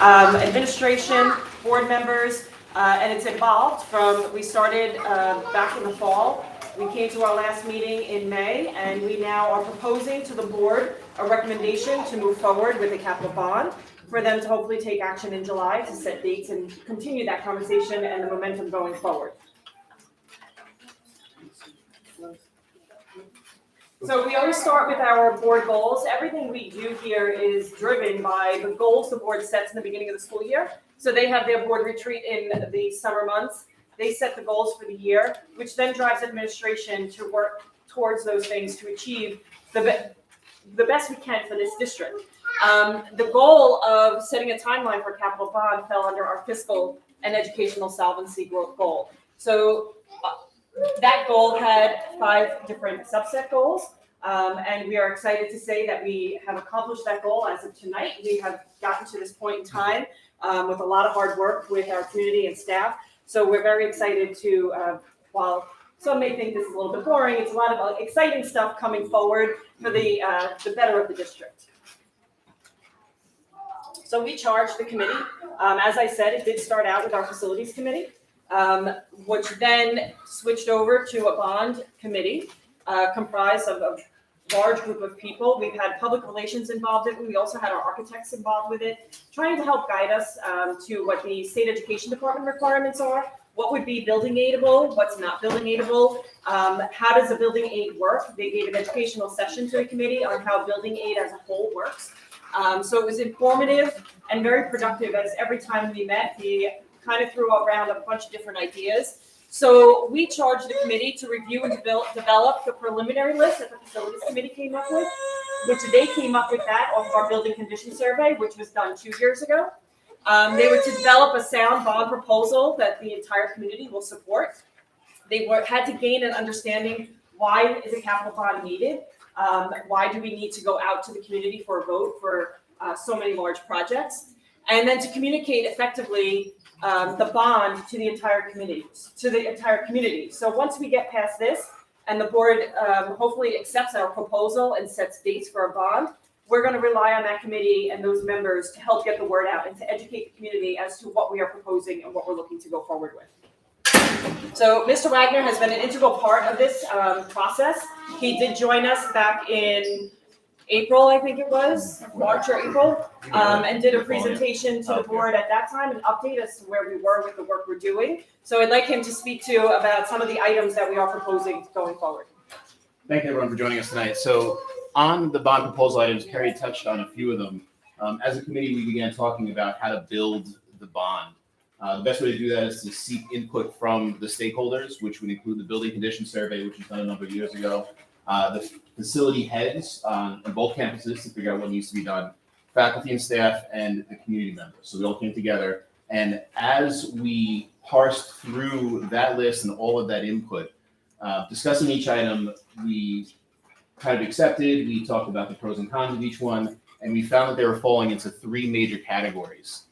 administration, board members, and it's evolved from, we started back in the fall. We came to our last meeting in May, and we now are proposing to the board a recommendation to move forward with a capital bond for them to hopefully take action in July to set dates and continue that conversation and the momentum going forward. So we always start with our board goals. Everything we do here is driven by the goals the board sets in the beginning of the school year. So they have their board retreat in the summer months. They set the goals for the year, which then drives administration to work towards those things to achieve the best we can for this district. The goal of setting a timeline for capital bond fell under our fiscal and educational solvency goal. So that goal had 5 different subset goals, and we are excited to say that we have accomplished that goal as of tonight. We have gotten to this point in time with a lot of hard work with our community and staff. So we're very excited to, while some may think this is a little bit boring, it's a lot of exciting stuff coming forward for the better of the district. So we charged the committee. As I said, it did start out with our facilities committee, which then switched over to a bond committee comprised of a large group of people. We've had public relations involved in it. We also had our architects involved with it, trying to help guide us to what the state education department requirements are, what would be building aidable, what's not building aidable, how does a building aid work. They gave an educational session to the committee on how building aid as a whole works. So it was informative and very productive, as every time we met, we kind of threw around a bunch of different ideas. So we charged the committee to review and develop the preliminary list that the facilities committee came up with, which they came up with that off of our building condition survey, which was done 2 years ago. They were to develop a sound bond proposal that the entire community will support. They had to gain an understanding, why is a capital bond needed? Why do we need to go out to the community for a vote for so many large projects? And then to communicate effectively the bond to the entire community. So once we get past this and the board hopefully accepts our proposal and sets dates for a bond, we're going to rely on that committee and those members to help get the word out and to educate the community as to what we are proposing and what we're looking to go forward with. So Mr. Wagner has been an integral part of this process. He did join us back in April, I think it was, March or April, and did a presentation to the board at that time and update us to where we were with the work we're doing. So I'd like him to speak to about some of the items that we are proposing going forward. Thank you, everyone, for joining us tonight. So on the bond proposal items, Carrie touched on a few of them. As a committee, we began talking about how to build the bond. The best way to do that is to seek input from the stakeholders, which would include the building condition survey, which was done a number of years ago, the facility heads on both campuses to figure out what needs to be done, faculty and staff, and the community members. So we all came together, and as we parsed through that list and all of that input, discussing each item, we kind of accepted, we talked about the pros and cons of each one, and we found that they were falling into 3 major categories.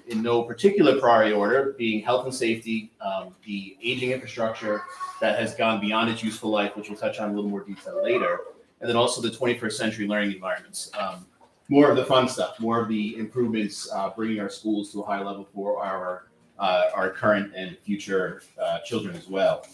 In no particular priority order, being health and safety, the aging infrastructure that has gone beyond its useful life, which we'll touch on in a little more detail later, and then also the 21st century learning environments. More of the fun stuff, more of the improvements, bringing our schools to a high level for our current and future children as well.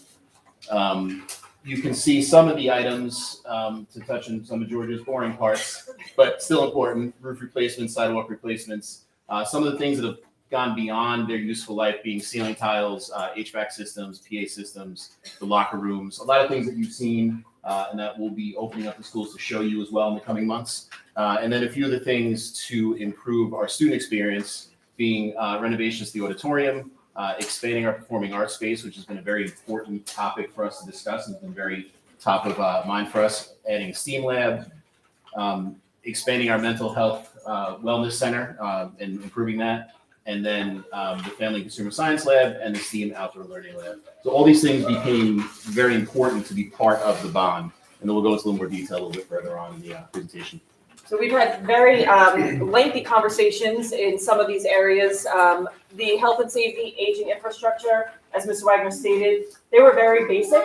You can see some of the items to touch on some of Georgia's boring parts, but still important: roof replacements, sidewalk replacements. Some of the things that have gone beyond their useful life, being ceiling tiles, HVAC systems, PA systems, the locker rooms, a lot of things that you've seen and that we'll be opening up the schools to show you as well in the coming months. And then a few of the things to improve our student experience, being renovations to the auditorium, expanding our performing arts space, which has been a very important topic for us to discuss and has been very top of mind for us, adding a STEAM lab, expanding our mental health wellness center and improving that, and then the Family Consumer Science Lab and the STEAM Outdoor Learning Lab. So all these things became very important to be part of the bond, and then we'll go into a little more detail a little bit further on in the presentation. So we've had very lengthy conversations in some of these areas. The health and safety, aging infrastructure, as Mr. Wagner stated, they were very basic,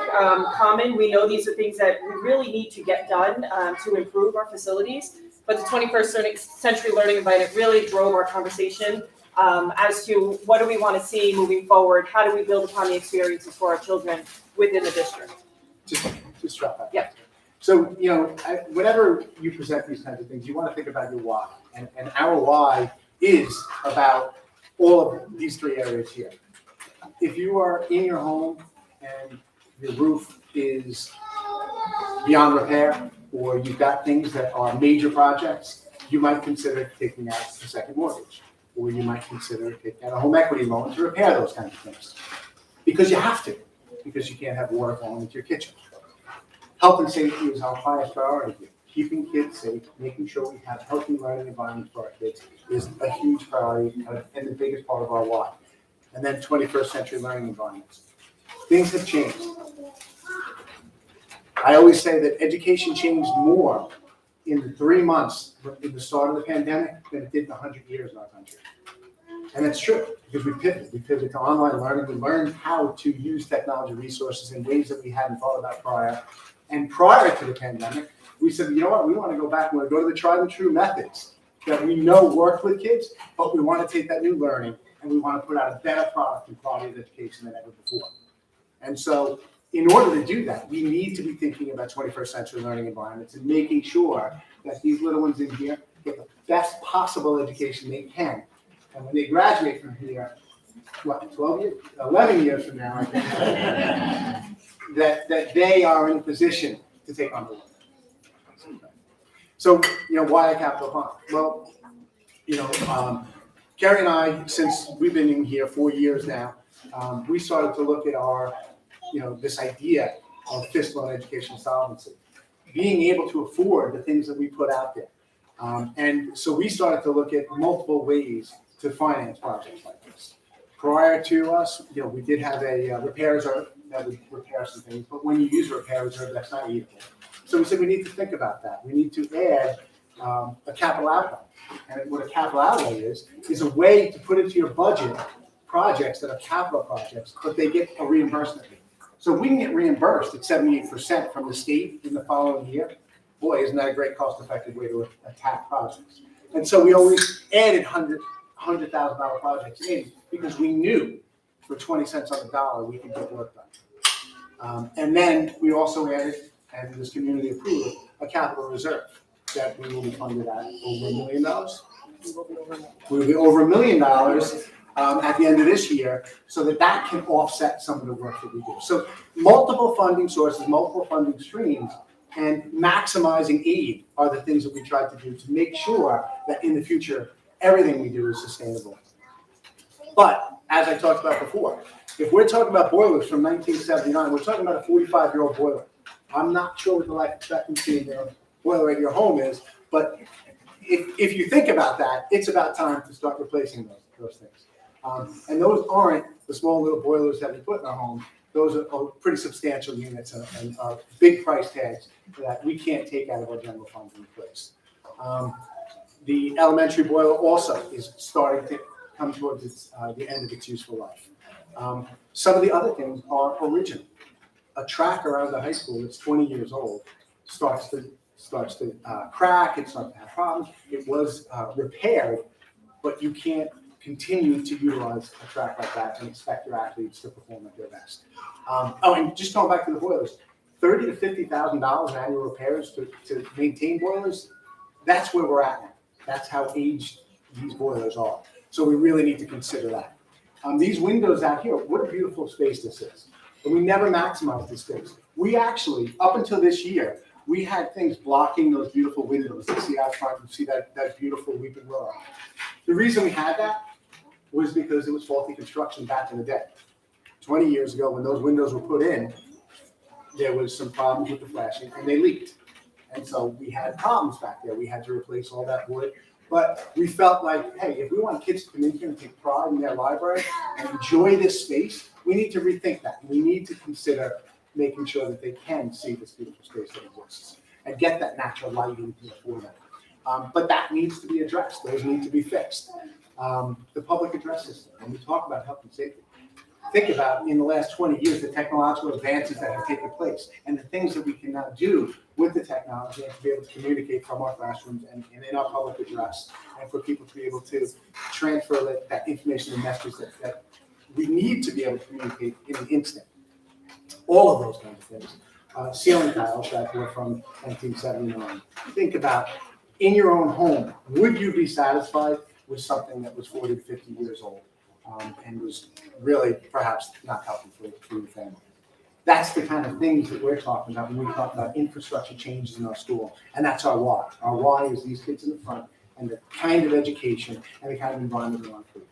common. We know these are things that we really need to get done to improve our facilities. but the 21st Century Learning Environment really drove our conversation as to what do we want to see moving forward? How do we build upon the experiences for our children within the district? Just drop that. Yeah. So, whenever you present these kinds of things, you want to think about your why. And our why is about all of these three areas here. If you are in your home and your roof is beyond repair, or you've got things that are major projects, you might consider taking out a second mortgage, or you might consider taking out a home equity loan to repair those kinds of things. Because you have to, because you can't have water falling into your kitchen. Health and safety is our highest priority here. Keeping kids safe, making sure we have healthy learning environments for our kids is a huge priority and the biggest part of our why. And then 21st century learning environments. Things have changed. I always say that education changed more in the 3 months in the start of the pandemic than it did in 100 years in our country. And that's true, because we pivoted. We pivoted to online learning. We learned how to use technology resources in ways that we hadn't thought about prior. And prior to the pandemic, we said, you know what, we want to go back. We want to go to the tried and true methods that we know work with kids, but we want to take that new learning and we want to put out a better product and quality of education than ever before. And so in order to do that, we need to be thinking about 21st century learning environments and making sure that these little ones in here get the best possible education they can. And when they graduate from here, 11 years from now, I think, that they are in a position to take on the world. So, why a capital fund? Well, Carrie and I, since we've been in here 4 years now, we started to look at our, this idea of fiscal and educational solvency, being able to afford the things that we put out there. And so we started to look at multiple ways to finance projects like this. Prior to us, we did have a repair reserve that would repair some things, but when you use a repair reserve, that's not eatable. So we said we need to think about that. We need to add a capital outlay. And what a capital outlay is a way to put into your budget projects that are capital projects, but they get a reimbursement. So we can get reimbursed at 78% from the state in the following year. Boy, isn't that a great cost-effective way to attack projects? And so we always added $100,000 projects in because we knew for 20 cents on the dollar we could get work done. And then we also added, and this community approved, a capital reserve that we will be funded at over $1 million. We will be over $1 million at the end of this year, so that can offset some of the work that we do. So multiple funding sources, multiple funding streams, and maximizing aid are the things that we try to do to make sure that in the future, everything we do is sustainable. But as I talked about before, if we're talking about boilers from 1979, we're talking about a 45-year-old boiler. I'm not sure what the life expectancy of the boiler at your home is, but if you think about that, it's about time to start replacing those things. And those aren't the small little boilers that we put in our home. Those are pretty substantial units and big price tags that we can't take out of our general fund and replace. The elementary boiler also is starting to come towards the end of its useful life. Some of the other things are original. A track around the high school that's 20 years old starts to crack. It starts to have problems. It was repaired, but you can't continue to utilize a track like that and expect your athletes to perform at their best. And just going back to the boilers, $30,000 to $50,000 in annual repairs to maintain boilers. That's where we're at now. That's how aged these boilers are. So we really need to consider that. These windows out here, what a beautiful space this is. And we never maximized this space. We actually, up until this year, we had things blocking those beautiful windows. You see out front, you see that beautiful weeping willow. The reason we had that was because it was faulty construction back in the day. 20 years ago, when those windows were put in, there was some problems with the flashing and they leaked. And so we had problems back there. We had to replace all that wood. But we felt like, hey, if we want kids to come in here and take pride in their library and enjoy this space, we need to rethink that. We need to consider making sure that they can see this beautiful space that exists and get that natural lighting for them. But that needs to be addressed. Those need to be fixed. The public address system, when we talk about health and safety, think about in the last 20 years the technological advances that have taken place and the things that we can now do with the technology and to be able to communicate from our classrooms and in our public address, and for people to be able to transfer that information and messages that we need to be able to communicate in an instant. All of those kinds of things. Ceiling tiles that were from 1979. Think about, in your own home, would you be satisfied with something that was 40 to 50 years old and was really perhaps not healthy for your family? That's the kind of things that we're talking about when we talk about infrastructure changes in our school. And that's our why. Our why is these kids in the front and the kind of education and the kind of environment we want to create.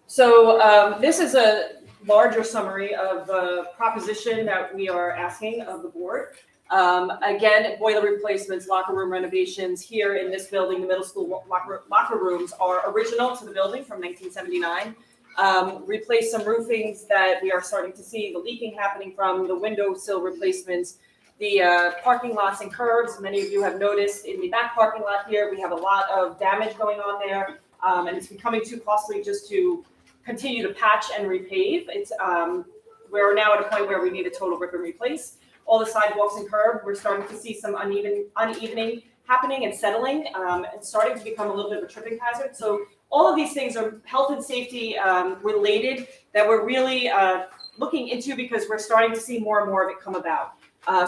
So this is a larger summary of the proposition that we are asking of the board. Again, boiler replacements, locker room renovations here in this building. The middle school locker rooms are original to the building from 1979. Replace some roofings that we are starting to see the leaking happening from, the windowsill replacements, the parking lots and curbs. Many of you have noticed in the back parking lot here, we have a lot of damage going on there, and it's becoming too costly just to continue to patch and repave. We're now at a point where we need a total rip and replace. All the sidewalks and curb, we're starting to see some unevening happening and settling, and starting to become a little bit of a tripping hazard. So all of these things are health and safety related that we're really looking into because we're starting to see more and more of it come about.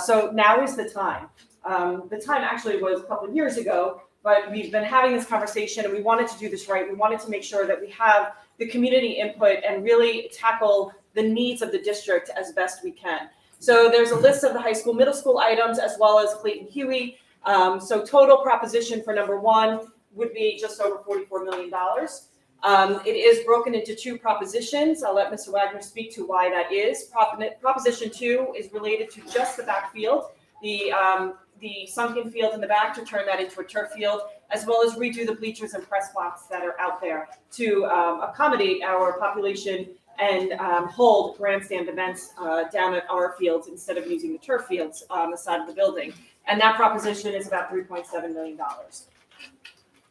So now is the time. The time actually was a couple of years ago, but we've been having this conversation and we wanted to do this right. We wanted to make sure that we have the community input and really tackle the needs of the district as best we can. So there's a list of the high school, middle school items as well as Clayton Huey. So total proposition for number one would be just over $44 million. It is broken into two propositions. I'll let Mr. Wagner speak to why that is. Proposition 2 is related to just the backfield, the sunken field in the back to turn that into a turf field, as well as redo the bleachers and press box that are out there to accommodate our population and hold grandstand events down at our fields instead of using the turf fields on the side of the building. And that proposition is about $3.7 million.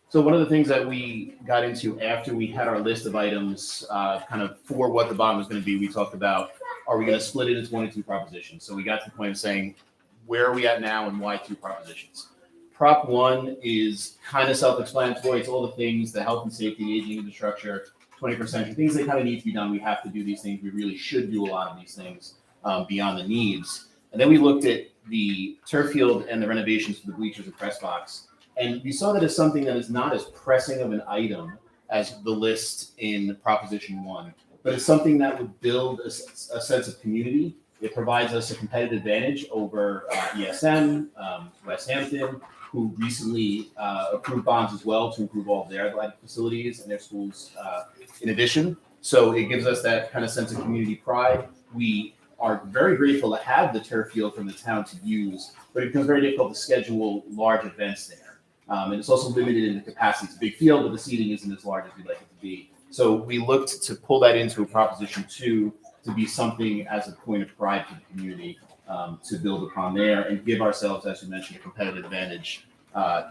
So one of the things that we got into after we had our list of items kind of for what the bond was going to be, we talked about, are we going to split it into 1 and 2 propositions? So we got to the point of saying, where are we at now and why 2 propositions? Prop 1 is kind of self-explanatory. It's all the things, the health and safety, aging infrastructure, 21st century, things that kind of need to be done. We have to do these things. We really should do a lot of these things beyond the needs. And then we looked at the turf field and the renovations for the bleachers and press box. And we saw that as something that is not as pressing of an item as the list in Proposition 1, but it's something that would build a sense of community. It provides us a competitive advantage over ESM, West Hampton, who recently approved bonds as well to improve all of their athletic facilities and their schools in addition. So it gives us that kind of sense of community pride. We are very grateful to have the turf field from the town to use, but it becomes very difficult to schedule large events there. And it's also limited in the capacity. It's a big field, but the seating isn't as large as we'd like it to be. So we looked to pull that into a Proposition 2 to be something as a point of pride for the community to build upon there and give ourselves, as you mentioned, a competitive advantage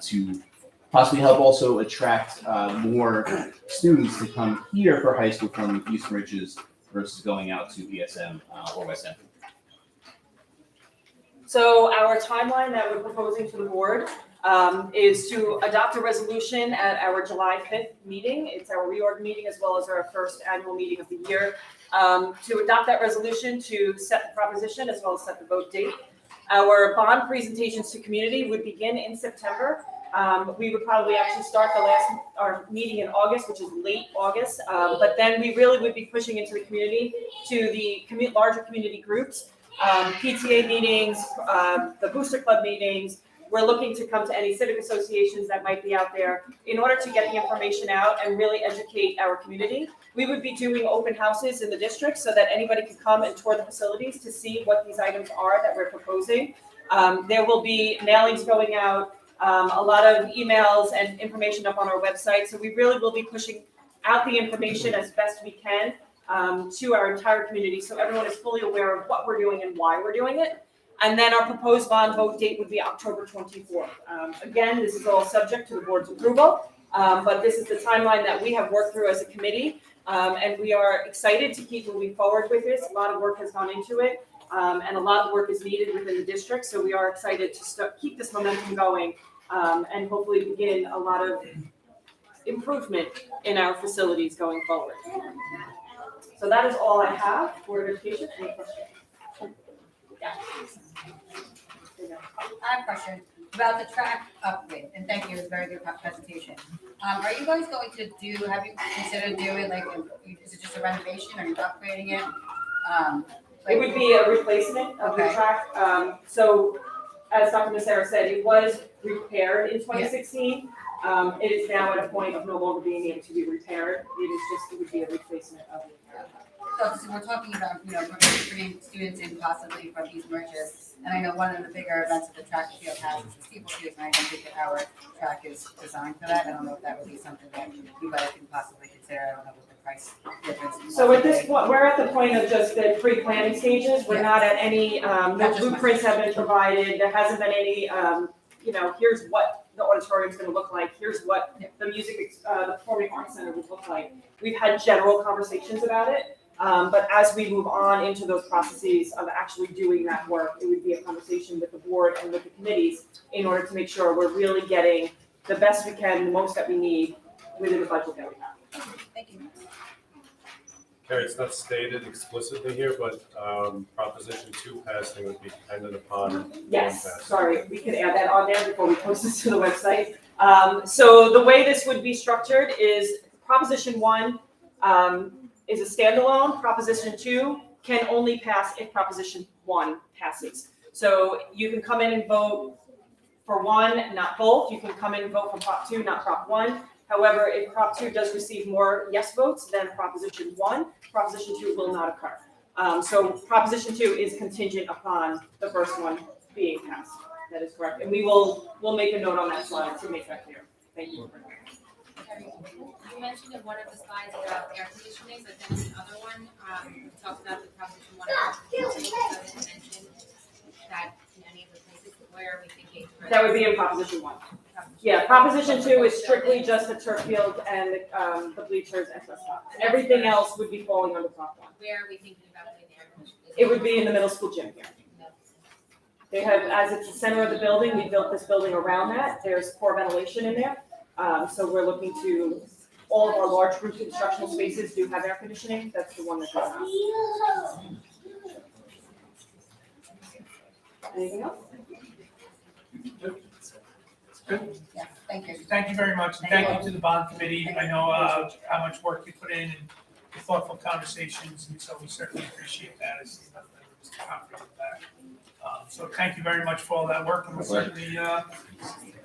to possibly help also attract more students to come here for high school from Eastern Ridges versus going out to ESM or West Hampton. So our timeline that we're proposing to the board is to adopt a resolution at our July 5th meeting. It's our reorg meeting as well as our first annual meeting of the year. To adopt that resolution to set the proposition as well as set the vote date. Our bond presentations to community would begin in September. We would probably actually start our meeting in August, which is late August. But then we really would be pushing into the community to the larger community groups, PTA meetings, the Booster Club meetings. We're looking to come to any civic associations that might be out there in order to get the information out and really educate our community. We would be doing open houses in the district so that anybody can come and tour the facilities to see what these items are that we're proposing. There will be mailings going out, a lot of emails and information up on our website. So we really will be pushing out the information as best we can to our entire community so everyone is fully aware of what we're doing and why we're doing it. And then our proposed bond vote date would be October 24th. Again, this is all subject to the board's approval, but this is the timeline that we have worked through as a committee, and we are excited to keep moving forward with this. A lot of work has gone into it, And a lot of work is needed within the district, so we are excited to keep this momentum going, and hopefully begin a lot of improvement in our facilities going forward. So that is all I have for education. Any questions? Yeah. I have a question about the track upgrade, and thank you, it was a very good presentation. Are you guys going to have you considered doing, like, is it just a renovation, are you upgrading it? It would be a replacement of the Okay. track. So as Dr. Massera said, it was repaired in 2016. It is now at a point of no longer being able to be repaired. It would be a replacement of it. So we're talking about, bringing students in possibly from these merges, and I know one of the bigger events that the track field has is the steeplechase, and I don't think that our track is designed for that. I don't know if that would be something that you guys can possibly consider. I don't know what the price difference is. So at this point, we're at the point of just the pre-planning stages. We're not at any, the blueprints have been provided. There hasn't been any, here's what the auditorium's gonna look like. Here's what the the Performing Arts Center would look like. We've had general conversations about it. But as we move on into those processes of actually doing that work, it would be a conversation with the board and with the committees in order to make sure we're really getting the best we can, the most that we need within the budget that we have. Thank you. Carrie, it's not stated explicitly here, but Proposition 2 passing would be dependent upon. Yes, passing. sorry, we can add that on there before we post this to the website. So the way this would be structured is Proposition 1, is a standalone. Proposition 2 can only pass if Proposition 1 passes. So you can come in and vote for one, not both. You can come in and vote for Prop 2, not Prop 1. However, if Prop 2 does receive more yes votes than Proposition 1, Proposition 2 will not occur. So Proposition 2 is contingent upon the first one being passed. That is correct. And we'll make a note on that slide to make that clear. Thank you. You mentioned in one of the slides about air conditioning, but then the other one, we talked about the Proposition 1. Doesn't mention that in any of the places. Where are we thinking? That would be in Proposition 1. Yeah, Proposition 2 is strictly just the turf field and the bleachers and such stuff. Everything else would be falling under Prop 1. Where are we thinking about putting the air conditioning? It would be in the middle school gym here. They have, as it's the center of the building, we built this building around that. There's poor ventilation in there. So we're looking to, all of our large group instructional spaces do have air conditioning. That's the one that does not. Anything else? Yeah, thank you. Thank you very much. And thank you to the bond committee. I know how much work you put in and the thoughtful conversations, and so we certainly appreciate that. It's nothing but Mr. Comfort with that. So thank you very much for all that work, and we'll certainly have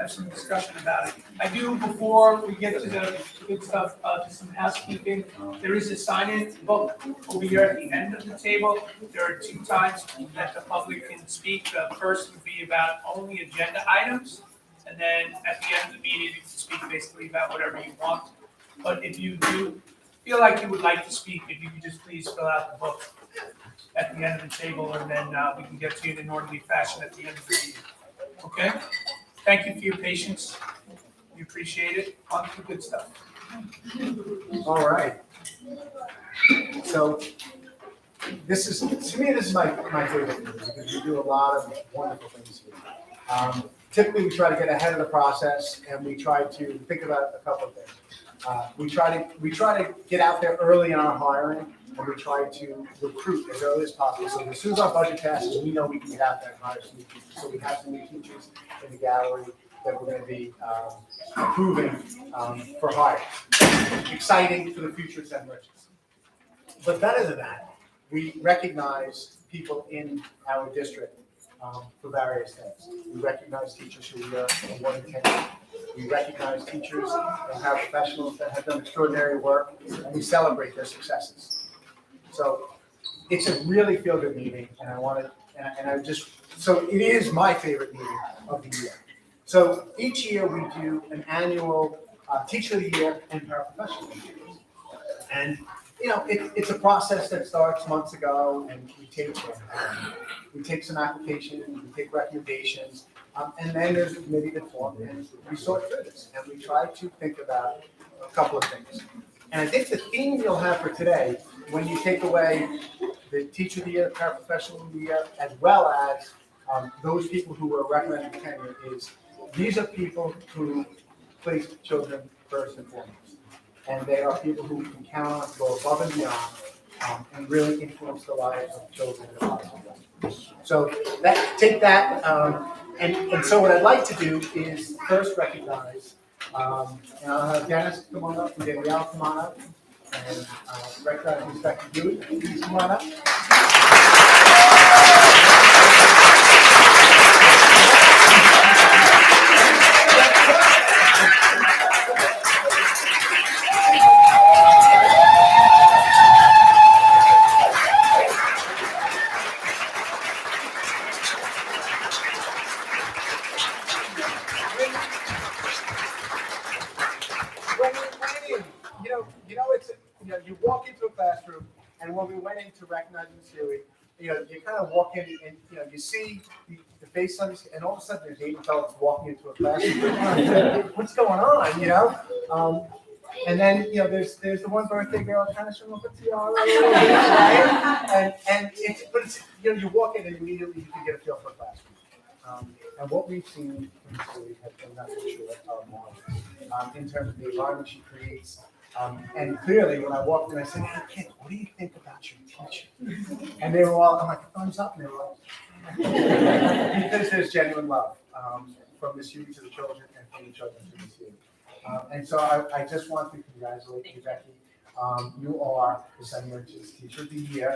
some discussion about it. I do, before we get to the good stuff, just some housekeeping. There is a sign-in book over here at the end of the table. There are 2 times that the public can speak. The first would be about only agenda items. And then at the end of the meeting, you can speak basically about whatever you want. But if you do feel like you would like to speak, if you could just please fill out the book at the end of the table, and then we can get to you in an orderly fashion at the end of the meeting. Okay? Thank you for your patience. We appreciate it. On to the good stuff. All right. So this is, to me, this is my favorite meeting because we do a lot of wonderful things here. Typically, we try to get ahead of the process and we try to think about a couple of things. We try to get out there early in our hiring, and we try to recruit as early as possible. So as soon as our budget passes, we know we can get out there and hire some new teachers. So we have some new teachers in the gallery that we're going to be approving for hire. Exciting for the future of St. Richard's. But better than that, we recognize people in our district for various things. We recognize teachers who are awarded tenure. We recognize teachers and paraprofessionals that have done extraordinary work, and we celebrate their successes. So it's a really feel-good meeting, and so it is my favorite meeting of the year. So each year we do an annual Teacher of the Year and Paraprofessional of the Year. And it's a process that starts months ago, and we take some applications, we take recommendations, and then there's a committee that forms, and we sort through this, and we try to think about a couple of things. And I think the theme you'll have for today, when you take away the Teacher of the Year, Paraprofessional of the Year, as well as those people who were recommended for tenure is, these are people who place children first and foremost. And they are people who can count on to go above and beyond and really influence the lives of children in a positive way. So take that, and so what I'd like to do is first recognize, and I'll have Dennis come on up, and Danielle come on up, and recognize Becky Dewey, please come on up. You walk into a classroom, and when we went in to recognize Ms. Dewey, you kind of walk in and, you see the face on this, and all of a sudden there's 8 adults walking into a classroom. What's going on, And then, there's the one birthday girl kind of showing up with tiara, right? But it's, you walk in and immediately you can get a feel for a classroom. And what we've seen in Ms. Dewey has been nothing short of marvelous in terms of the environment she creates. And clearly, when I walked in, I said, "Hey, kid, what do you think about your teacher?" And they were all, I'm like, thumbs up, and they were like, because there's genuine love from Miss Hughes to the children and from the children to Miss Hughes. And so I just want to congratulate you, Becky. You are the St. Mary's Teacher of the Year.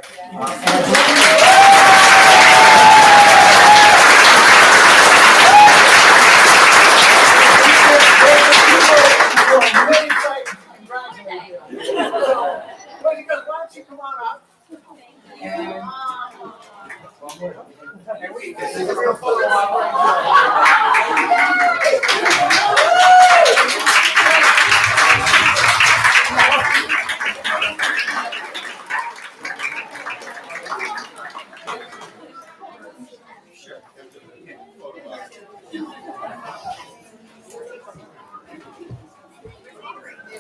Why don't you come on up? And this is a real photo op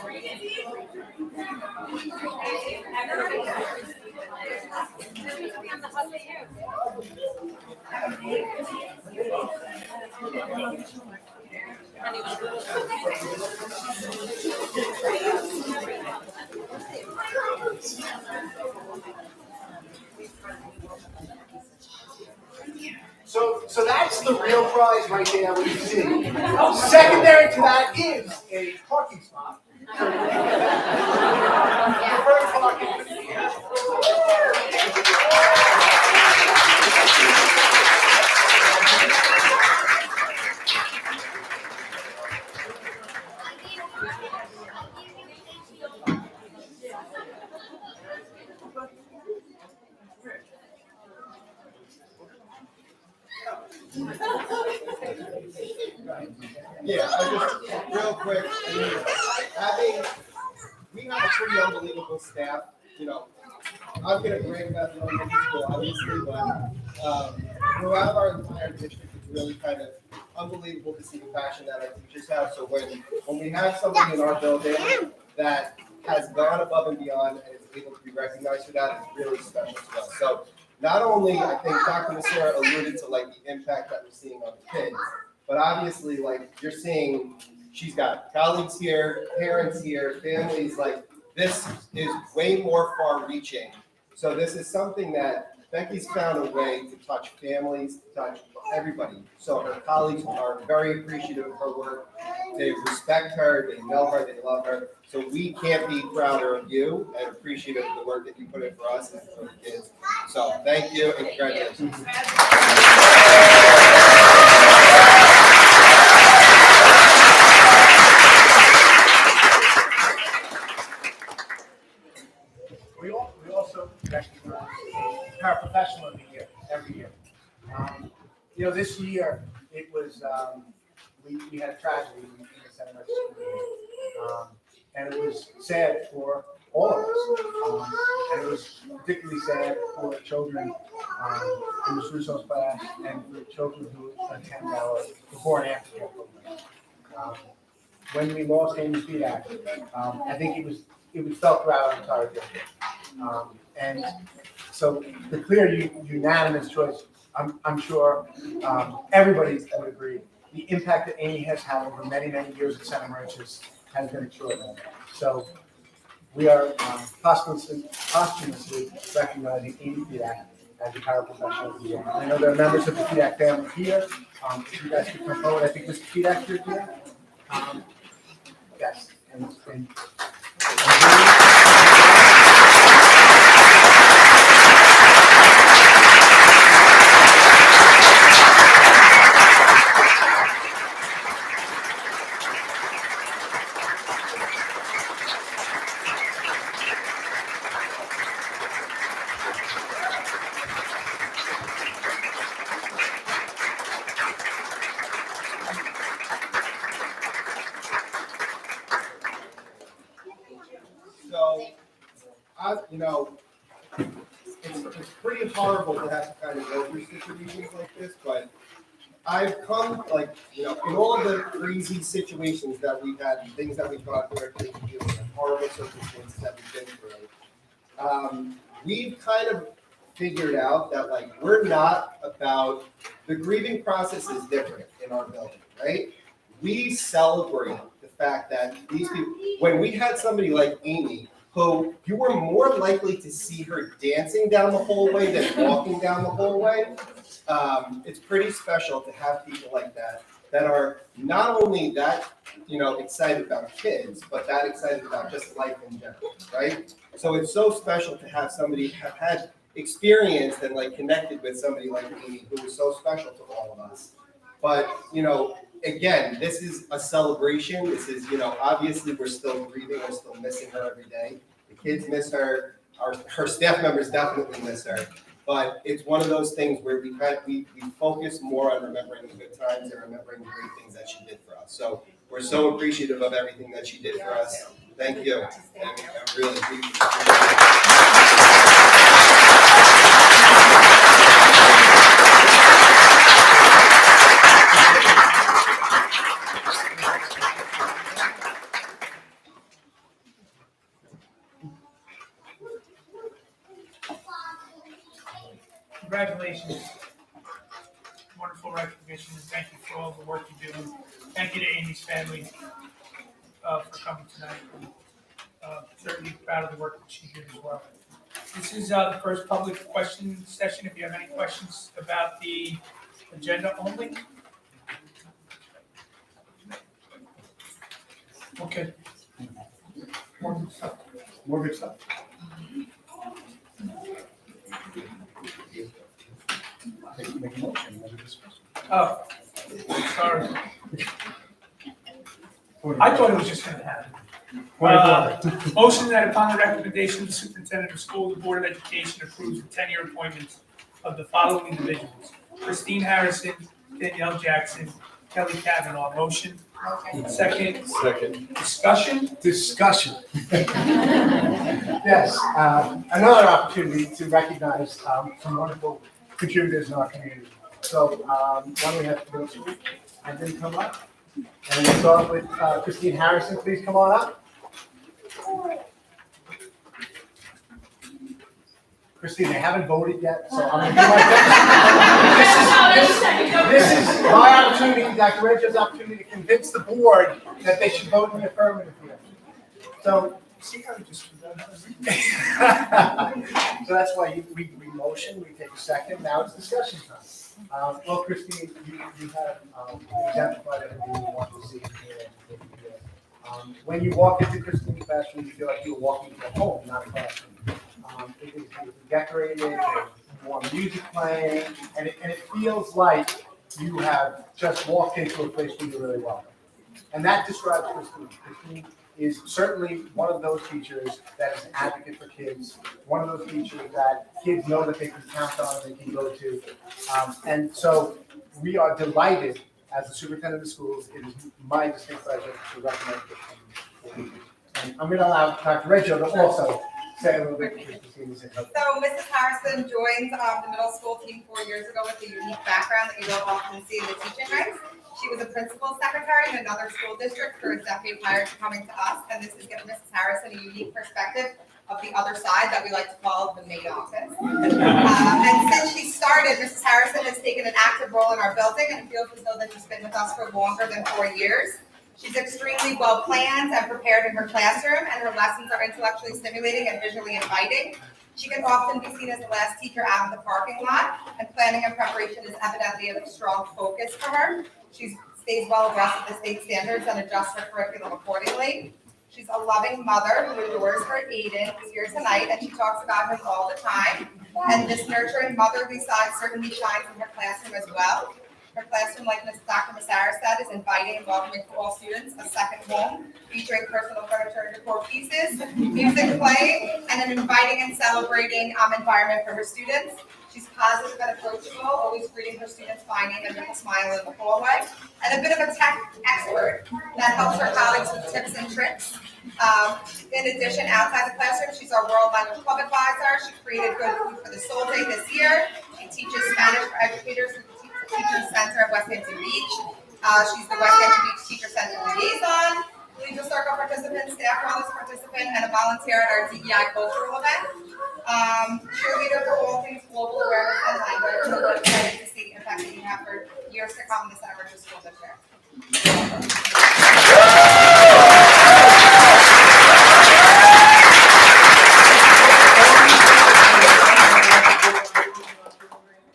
right So that's the real prize right there, what you see. Secondary to that is a parking spot. Preferred parking. Yeah, real quick, we have a pretty unbelievable staff, I'm gonna grade that in elementary school, obviously, but throughout our entire district, it's really kind of unbelievable to see the passion that our teachers have. So when we have somebody in our building that has gone above and beyond and is able to be recognized for that, it's really special to us. So not only, I think Dr. Messera alluded to the impact that we're seeing on the kids, but obviously you're seeing, she's got colleagues here, parents here, families, this is way more far reaching. So this is something that Becky's found a way to touch families, to touch everybody. So her colleagues are very appreciative of her work. They respect her, they know her, they love her. So we can't be prouder of you and appreciative of the work that you put in for us and for the kids. So thank you and congratulations. We also recognize Paraprofessional of the Year every year. This year it was we had a tragedy in the St. Mary's school, and it was sad for all of us, and it was particularly sad for children in Ms. Russo's class and for children who attend our before and after care program. When we lost Amy Speedak, I think it was felt throughout our entire district. And So the clear unanimous choice, I'm sure everybody would agree, the impact that Amy has had over many, many years at Center Merchants has been extraordinary. So we are posthumously recognizing Amy Fiak as a paraprofessional of the year. I know there are members of the Fiak family here. If you guys could come forward, I think Mr. Fiak, you're here. Yes. And So, it's pretty horrible to have to kind of go through situations like this, but I've come, like, in all of the crazy situations that we've had, and things that we've gone through, and horrible circumstances that we've been through, we've kind of figured out that, like, we're not about, the grieving process is different in our building, right? We celebrate the fact that these people, when we had somebody like Amy, who you were more likely to see her dancing down the hallway than walking down the hallway, it's pretty special to have people like that that are not only that, excited about kids, but that excited about just life in general, right? So it's so special to have somebody have had experienced and like connected with somebody like Amy, who was so special to all of us. But, again, this is a celebration. This is, obviously we're still grieving, we're still missing her every day. The kids miss her, her staff members definitely miss her. But it's one of those things where we focus more on remembering the good times and remembering the great things that she did for us. So we're so appreciative of everything that she did for us. Thank you. And I really appreciate it. Congratulations. Wonderful recognition, and thank you for all the work you do. Thank you to Amy's family for coming tonight. Certainly proud of the work that she did as well. This is the first public question session. If you have any questions about the agenda only. Okay. More good stuff. more good stuff. Make a motion, have a discussion. Oh, sorry. I thought it was just gonna happen. Motion that upon the recommendation of the superintendent of schools, the Board of Education approves the 10-year appointments of the following individuals: Christine Harrison, Danielle Jackson, Kelly Kavanaugh. Motion. Second. Discussion. Yes, another opportunity to recognize some wonderful contributors in our community. So why don't we have those two and then come up? And we'll start with Christine Harrison. Please come on up. Christine, they haven't voted yet, so I'm going to do my best. This is my opportunity, Dr. Reggio's opportunity to convince the board that they should vote in the affirmative here. So, See how we just. so that's why we motion, we take a second, now it's discussion time. Well, Christine, you have exemplified everything we want to see here. When you walk into Christine's classroom, you feel like you're walking to a home, not a classroom. It is decorated, there's warm music playing, and it feels like you have just walked into a place where you're really welcome. And that describes Christine. Christine is certainly one of those teachers that is an advocate for kids, one of those teachers that kids know that they can count on, they can go to. And so we are delighted, as the superintendent of schools, it is my distinct pleasure to recommend Christine. And I'm going to allow Dr. Reggio to also say a little bit because Christine is in her. So Mrs. Harrison joined the middle school team 4 years ago with a unique background that you don't often see in the teaching ranks. She was a principal secretary in another school district for a decade prior to coming to us, and this has given Mrs. Harrison a unique perspective of the other side that we like to call the main office. And since she started, Mrs. Harrison has taken an active role in our building and feels as though that she's been with us for longer than 4 years. She's extremely well planned and prepared in her classroom, and her lessons are intellectually stimulating and visually inviting. She can often be seen as the last teacher out of the parking lot, and planning and preparation is evidently a strong focus for her. She stays well abreast of the state standards and adjusts her curriculum accordingly. She's a loving mother who adores her Aiden, who's here tonight, and she talks about him all the time. And this nurturing motherly side certainly shines in her classroom as well. Her classroom, like Dr. Massara said, is inviting and welcoming to all students, a second home, featuring personal furniture and decor pieces, music playing, and an inviting and celebrating environment for her students. She's positive and approachable, always greeting her students, finding them with a smile in the hallway, and a bit of a tech expert that helps her colleagues with tips and tricks. In addition, outside the classroom, she's our World Language Club advisor. She created Good Food for the Soul Day this year. She teaches Spanish for educators through the Teacher Center at West Hampton Beach. She's the West Hampton Beach Teacher Center liaison, Legal Circle participant, staff wellness participant, and a volunteer at our DEI cultural event. Cheerleader for all things global awareness and language. So we're excited to see the impact that you have for years to come in the Center for School District.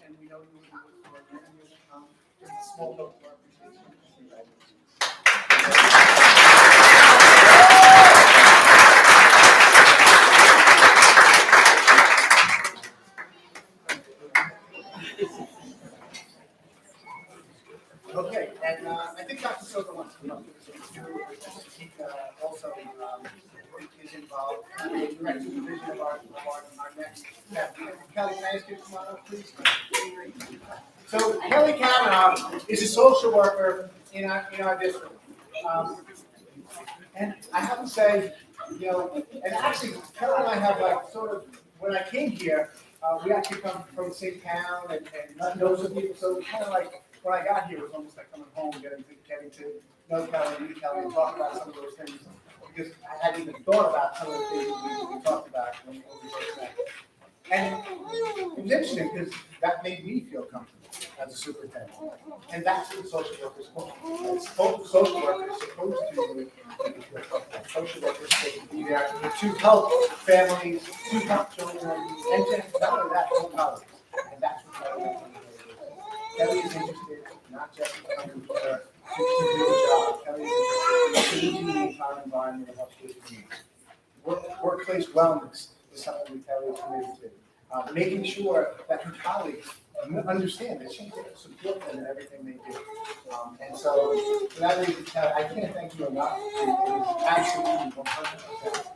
And we know you will do it for many years to come. It's a small note for our appreciation. Okay, and I think Dr. Silva wants to come. Also is involved in directing the vision of our next step. Kelly, can I ask you to come on up, please? So Kelly Kavanaugh is a social worker in our district. And I have to say, and actually Kelly and I have like sort of, when I came here, we actually come from the same town and not know some people, so it kind of like, when I got here, it was almost like coming home, getting to know Kelly, meet Kelly, and talk about some of those things. Because I hadn't even thought about some of the things we talked about when we first met. And it was interesting because that made me feel comfortable as a superintendent. And that's what social workers for. Social workers are supposed to do make you feel comfortable. Social workers are supposed to be there to help families, to help children, and to not only that, help colleagues. And that's what Kelly is. Kelly is interested not just in coming here to do a job. Kelly is changing the entire environment of upstate communities. Workplace wellness is something that Kelly is committed to. Making sure that her colleagues understand that she can support them in everything they do. And so, for that reason, Kelly, I can't thank you enough. It is absolutely 100%.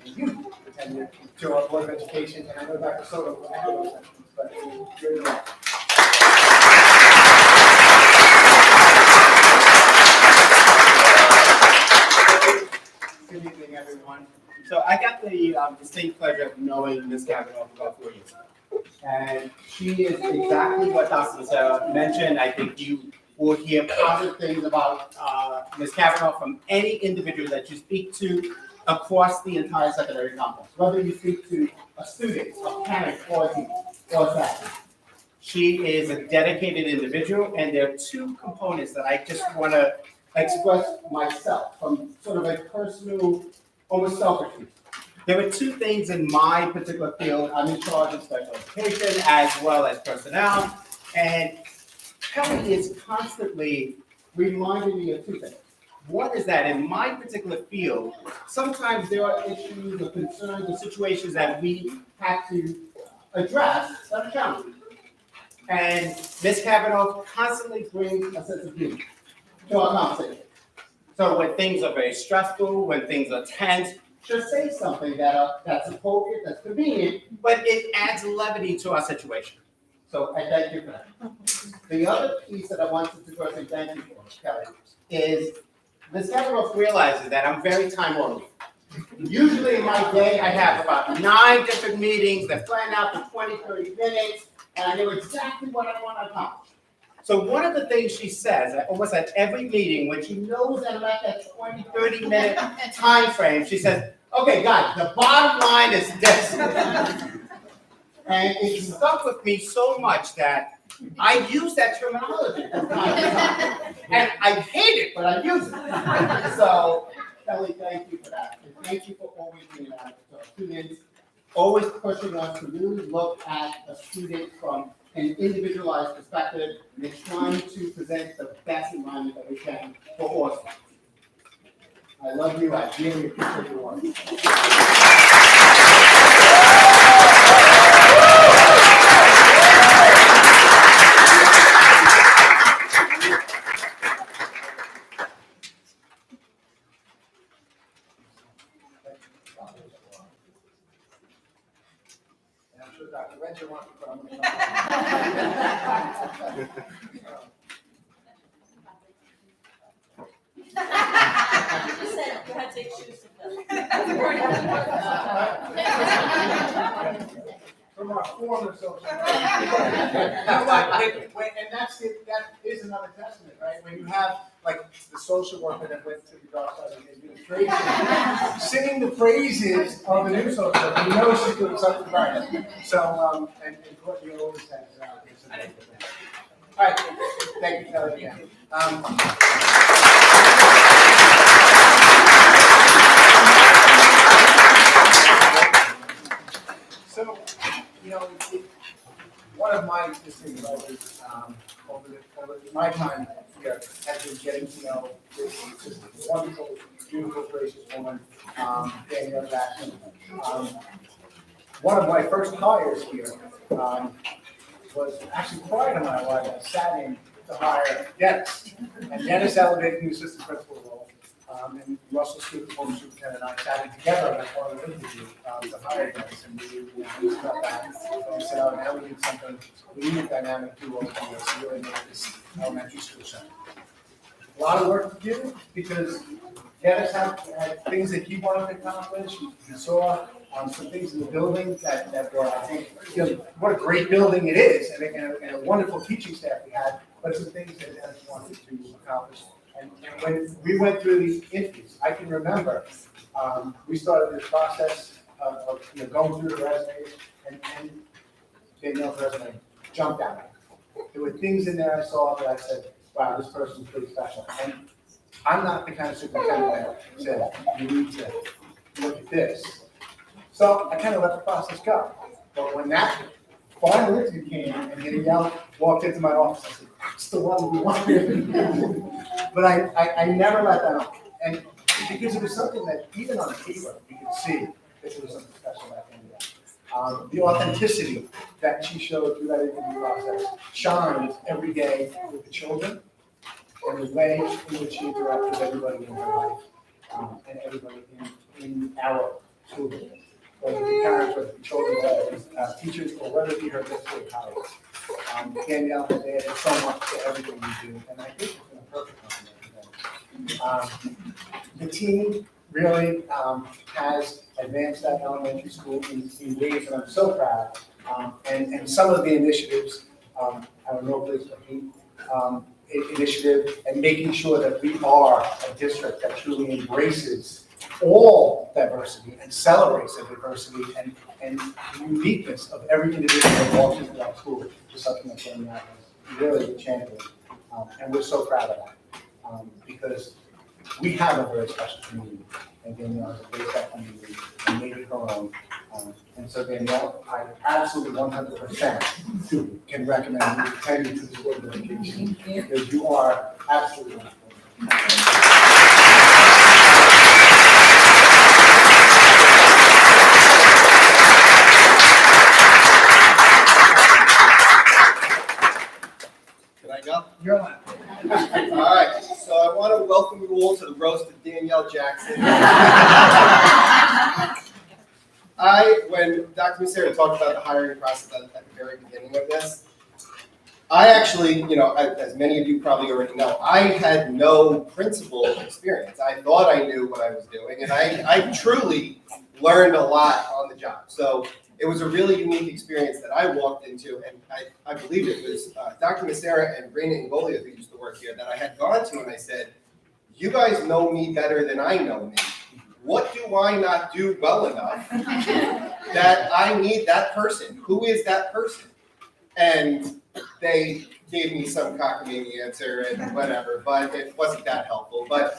You attended to our Board of Education, and I know Dr. Soto will have those sessions, but you're the Good evening, everyone. So I got the distinct pleasure of knowing Ms. Kavanaugh for about 4 years. And she is exactly what Dr. Sarah mentioned. I think you will hear positive things about Ms. Kavanaugh from any individual that you speak to across the entire secondary complex, whether you speak to a student, a parent, or a teacher, or a staff. She is a dedicated individual, and there are two components that I just want to express myself from sort of a personal, almost selfishness. There are two things in my particular field. I'm in charge of special education as well as personnel, and Kelly is constantly reminding me of two things. One is that in my particular field, sometimes there are issues or concerns or situations that we have to address that are challenging. And Ms. Kavanaugh constantly brings a sense of humor to our conversation. So when things are very stressful, when things are tense, she'll say something that's appropriate, that's convenient, but it adds levity to our situation. So I thank you for that. The other piece that I wanted to personally thank you for, Kelly, is Ms. Kavanaugh realizes that I'm very time-oriented. Usually in my day, I have about 9 different meetings that plan out for 20, 30 minutes, and I know exactly what I want to accomplish. So one of the things she says almost at every meeting, when she knows that I'm at that 20, 30-minute time frame, she says, Okay, guys, the bottom line is this. And it stuck with me so much that I use that terminology. And I hate it, but I use it. So, Kelly, thank you for that. And thank you for always being that to our students, always pushing us to really look at a student from an individualized perspective and trying to present the best environment that we can for all students. I love you. I really appreciate your work. And I'm sure Dr. Renzer wants to come. You said you had to take shoes to fill. From our former social. And that's it, that is another testament, right? When you have like the social worker that went to the dark side of the administration, singing the praises of the new social worker, you know she's doing something right. So, and Courtney always has, some wonderful things. All right, thank you, Kelly, again. So, you know, one of my interesting motives over my time here has been getting to know this wonderful, beautiful, gracious woman, Danielle Jackson. One of my first hires here was actually prior to my arrival. I sat in to hire Dennis, and Dennis elevated the assistant principal role. And Russell Stewart, the former superintendent, and I sat in together at one of the interviews to hire Dennis, and we talked about that. And we said, oh, now we need something, we need a dynamic duo to really make this elementary school center. A lot of work to do, because Dennis had things that he wanted to accomplish. He saw some things in the building that were, I think, you know, what a great building it is, and a wonderful teaching staff we had, but some things that Dennis wanted to accomplish. And when we went through these interviews, I can remember, we started this process of going through the resumes, and Danielle's resume jumped out. There were things in there I saw that I said, wow, this person's pretty special. And I'm not the kind of superintendent that said, you need to look at this. So I kind of let the process go. But when that final interview came and Danielle walked into my office, I said, that's the one we wanted. But I never let that on. And because it was something that even on paper, you could see that there was something special about Danielle. The authenticity that she showed through that interview process shines every day with the children and the way in which she interacts with everybody in her life and everybody in our school district. Whether it be parents, whether it be children, whether it be teachers, or whether it be her district colleagues. Danielle has added so much to everything we do, and I think it's been a perfect complement. The team really has advanced that elementary school in ways that I'm so proud. And some of the initiatives, our No Place to Hate initiative, and making sure that we are a district that truly embraces all diversity and celebrates the diversity and uniqueness of every individual that walks into our school is something that Danielle has really championed. And we're so proud of that because we have a very special community, and Danielle has embraced that community and made it her own. And so Danielle, I absolutely 100% can recommend you attending to this Board of Education because you are absolutely wonderful. You're on. All right, so I want to welcome you all to the roast of Danielle Jackson. When Dr. Messere talked about the hiring process at the very beginning of this, I actually, as many of you probably already know, I had no principal experience. I thought I knew what I was doing, and I truly learned a lot on the job. So it was a really unique experience that I walked into, and I believe it was Dr. Messere and Raina Ingolia, who used to work here, that I had gone to, and I said, you guys know me better than I know me. what do I not do well enough that I need that person? Who is that person? And they gave me some cockamamie answer and whatever, but it wasn't that helpful. But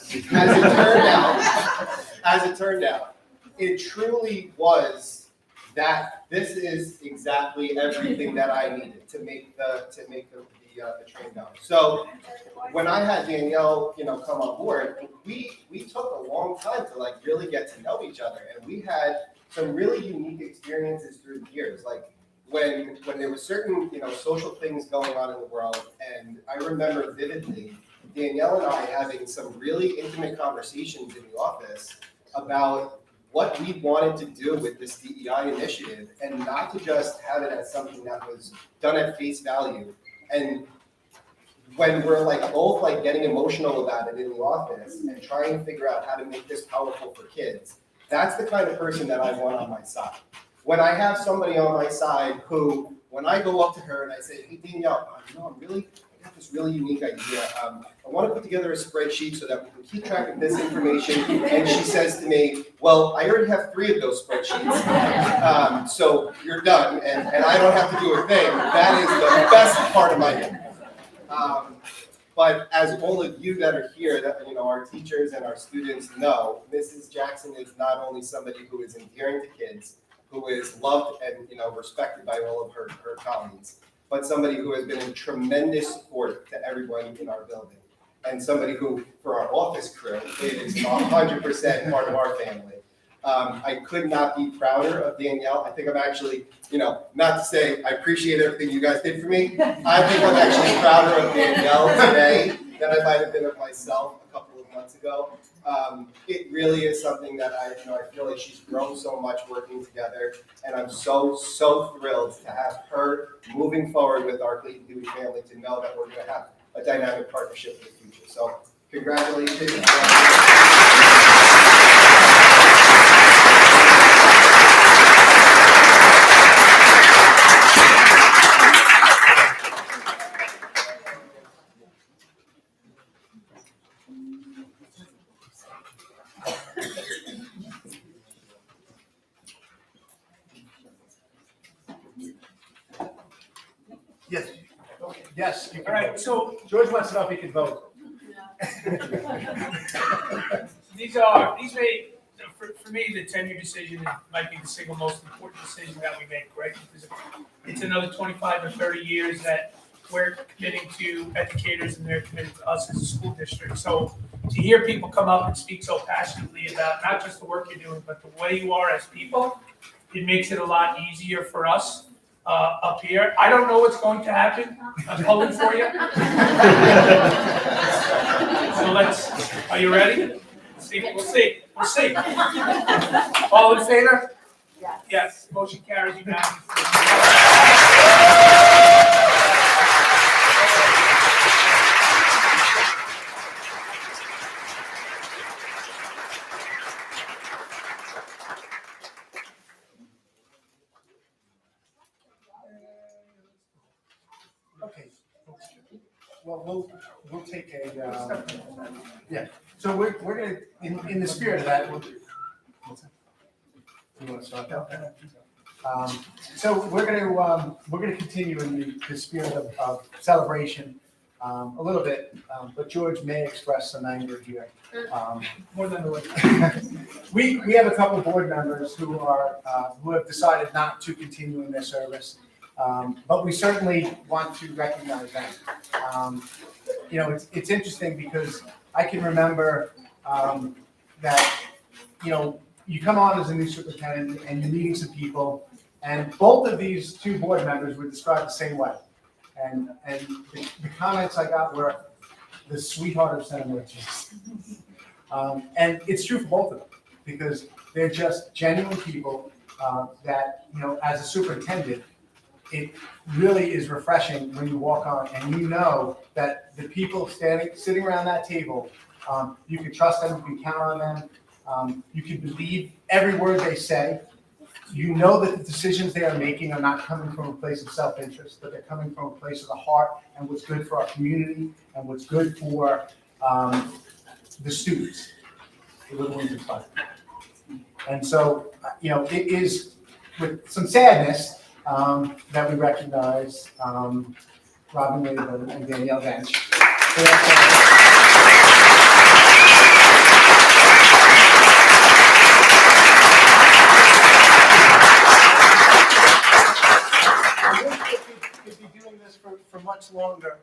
as it turned out, it truly was that this is exactly everything that I needed to make the train go. So when I had Danielle, come on board, we took a long time to like really get to know each other, and we had some really unique experiences through the years. Like when there were certain social things going on in the world, and I remember vividly Danielle and I having some really intimate conversations in the office about what we wanted to do with this DEI initiative, and not to just have it as something that was done at face value. And when we're both getting emotional about it in the office and trying to figure out how to make this powerful for kids, that's the kind of person that I want on my side. When I have somebody on my side who, when I go up to her and I say, hey Danielle, I got this really unique idea. I want to put together a spreadsheet so that we can keep track of this information. And she says to me, well, I already have 3 of those spreadsheets. So you're done, and I don't have to do a thing. That is the best part of my day. But as all of you that are here, that our teachers and our students know, Mrs. Jackson is not only somebody who is endearing to kids, who is loved and respected by all of her colleagues, but somebody who has been a tremendous support to everyone in our building, and somebody who, for our office crew, is 100% part of our family. I could not be prouder of Danielle. I think I'm actually, not to say I appreciate everything you guys did for me. I think I'm actually prouder of Danielle today than I might have been of myself a couple of months ago. It really is something that I feel like she's grown so much working together, and I'm so thrilled to have her moving forward with our Clayton Dewey family, to know that we're going to have a dynamic partnership in the future. So congratulations. Yes. Yes, you can All right, vote. so George wants to know if he can vote. these for me, the tenure decision might be the single most important decision that we make, right? Because it's another 25 or 30 years that we're committing to educators, and they're committed to us as a school district. So to hear people come up and speak so passionately about not just the work you're doing, but the way you are as people, it makes it a lot easier for us up here. I don't know what's going to happen. I'm pulling for you. So are you ready? We'll see. All in favor? Yes. Yes, motion carries unanimously. Okay. Well, we'll take a, yeah. So we're gonna, in the spirit of that, you want to start that? So we're gonna continue in the spirit of celebration, a little bit, but George may express some anger here. More than a little. We have a couple of board members who have decided not to continue in their service. But we certainly want to recognize them. It's interesting because I can remember that, you come on as a new superintendent and you're meeting some people, and both of these 2 board members were described the same way. And the comments I got were the sweetheart of sandwiches. And it's true for both of them, because they're just genuine people that, as a superintendent, it really is refreshing when you walk on and you know that the people sitting around that table, you can trust them, you can count on them, you can believe every word they say. You know that the decisions they are making are not coming from a place of self-interest, but they're coming from a place of the heart and what's good for our community and what's good for the students, the little ones inside. And so, it is with some sadness that we recognize Robin Rayburn and Danielle Bench. So could be doing this for much longer,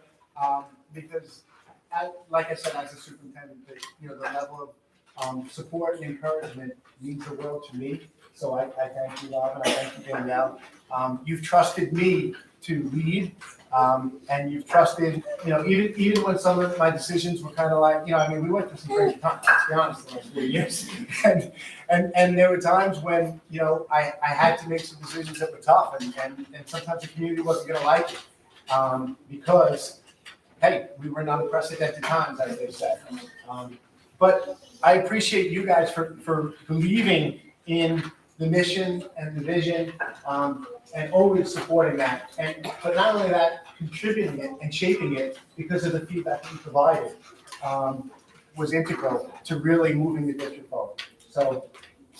because, like I said, as a superintendent, the level of support and encouragement means the world to me. So I thank you, Robin, I thank you, Danielle. You've trusted me to lead, and you've trusted, even when some of my decisions were kind of like, we went through some crazy times, let's be honest, the last 4 years. And there were times when, I had to make some decisions that were tough, and sometimes the community wasn't gonna like it, because, hey, we were in unprecedented times, as they said. But I appreciate you guys for believing in the mission and the vision, and always supporting that. But not only that, contributing it and shaping it because of the feedback that you provided was integral to really moving the district forward. So,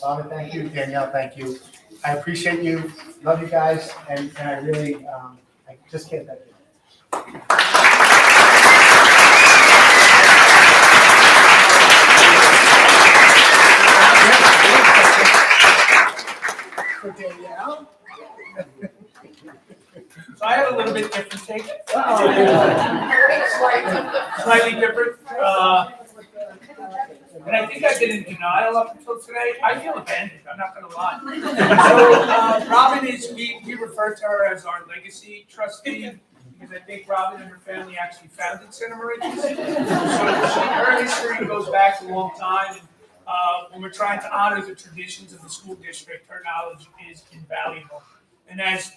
Robin, thank you. Danielle, thank you. I appreciate you. Love you guys, and I really, I just can't thank you. For Danielle. So I have a little bit different take. Slightly different. And I think I've been in denial up until today. I feel abandoned, I'm not gonna lie. So Robin we refer to her as our legacy trustee, because I think Robin and her family actually founded Center Meridian. So her history goes back a long time. And, when we're trying to honor the traditions of the school district, her knowledge is invaluable. And as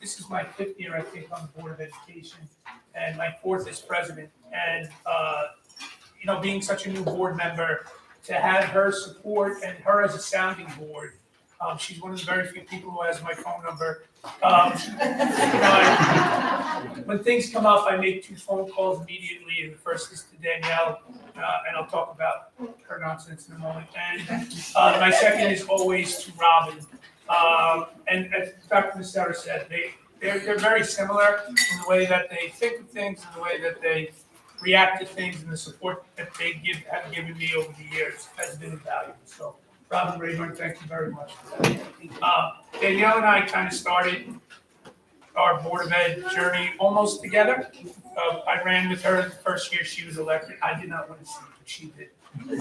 this is my 5th year, I think, on the Board of Education, and my 4th as president. And being such a new board member, to have her support and her as a sounding board, she's one of the very few people who has my phone number. When things come up, I make 2 phone calls immediately, and the first is to Danielle, and I'll talk about her nonsense in a moment. And my second is always to Robin. And as Dr. Massera said, they're very similar in the way that they think of things, in the way that they react to things, and the support that they have given me over the years has been invaluable. So, Robin Rayburn, thank you very much for that. Danielle and I kind of started our Board of Ed journey almost together. I ran with her the first year she was elected. I did not want to see what she did. We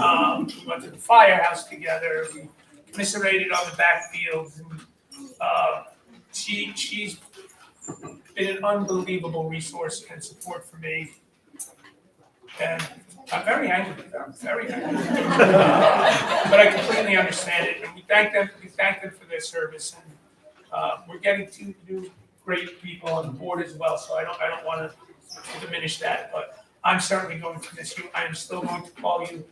went to the firehouse together. We commiserated on the backfields. And, she's been an unbelievable resource and support for me. And I'm very angry with them, very angry. But I completely understand it, and we thank them for their service. And we're getting 2 new great people on the board as well, so I don't want to diminish that. But I'm certainly going to miss you. I am still going to call you,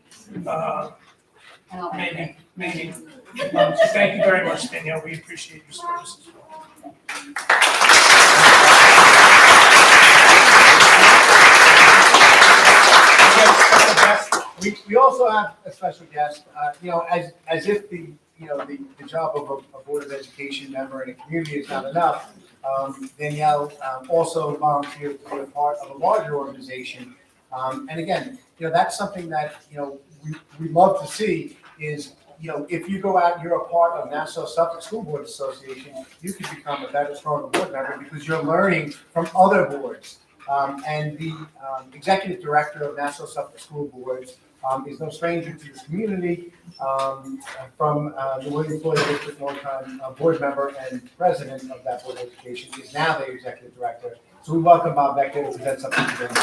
maybe. So thank you very much, Danielle. We appreciate your service as well. We also have a special guest, as if the job of a Board of Education member in a community is not enough. Danielle also volunteered to be a part of a larger organization. And again, that's something that, we love to see is, if you go out and you're a part of Nassau Suffolk School Board Association, you can become a better, stronger board member because you're learning from other boards. And the executive director of Nassau Suffolk School Boards is no stranger to this community, from the William Floyd District, longtime board member and president of that Board of Education, is now the executive director. So we welcome Bob Becker to present something to them.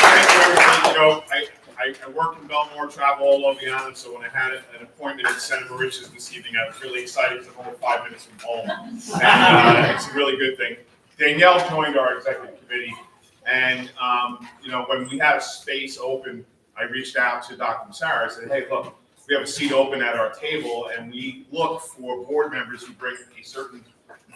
Thank you, everybody. I work in Belmore, travel all over the island, so when I had an appointment at Senator Rich's this evening, I was really excited because I'm only 5 minutes from home. And it's a really good thing. Danielle joined our executive committee, and when we had a space open, I reached out to Dr. Massara. I said, hey, look, we have a seat open at our table, and we look for board members who bring a certain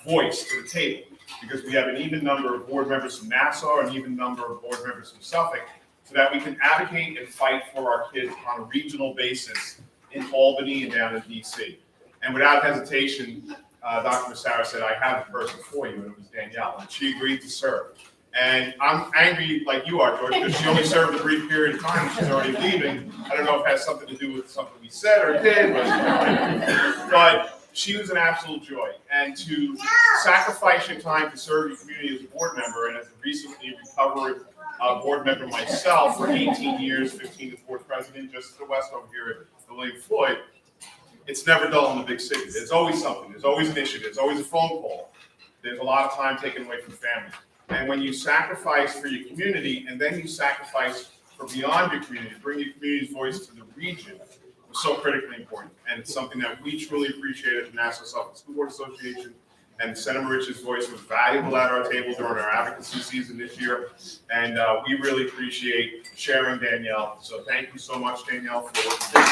voice to the table, because we have an even number of board members from Nassau, an even number of board members from Suffolk. so that we can advocate and fight for our kids on a regional basis in Albany and down in DC. And without hesitation, Dr. Massara said, I have a person for you, and it was Danielle, and she agreed to serve. And I'm angry like you are, George, because she only served a brief period of time, she's already leaving. I don't know if it has something to do with something we said or did, but she was an absolute joy. And to sacrifice your time to serve your community as a board member, and as a recently recovered board member myself for 18 years, 15 as board president, just to the west over here at William Floyd, it's never dull in the big city. There's always something, there's always an issue, there's always a phone call. There's a lot of time taken away from family. And when you sacrifice for your community, and then you sacrifice for beyond your community, bring your community's voice to the region, it's so critically important. And it's something that we truly appreciate at the Nassau Suffolk School Board Association. And Senator Rich's voice was valuable at our table during our advocacy season this year. And we really appreciate sharing Danielle. So thank you so much, Danielle, for what you did.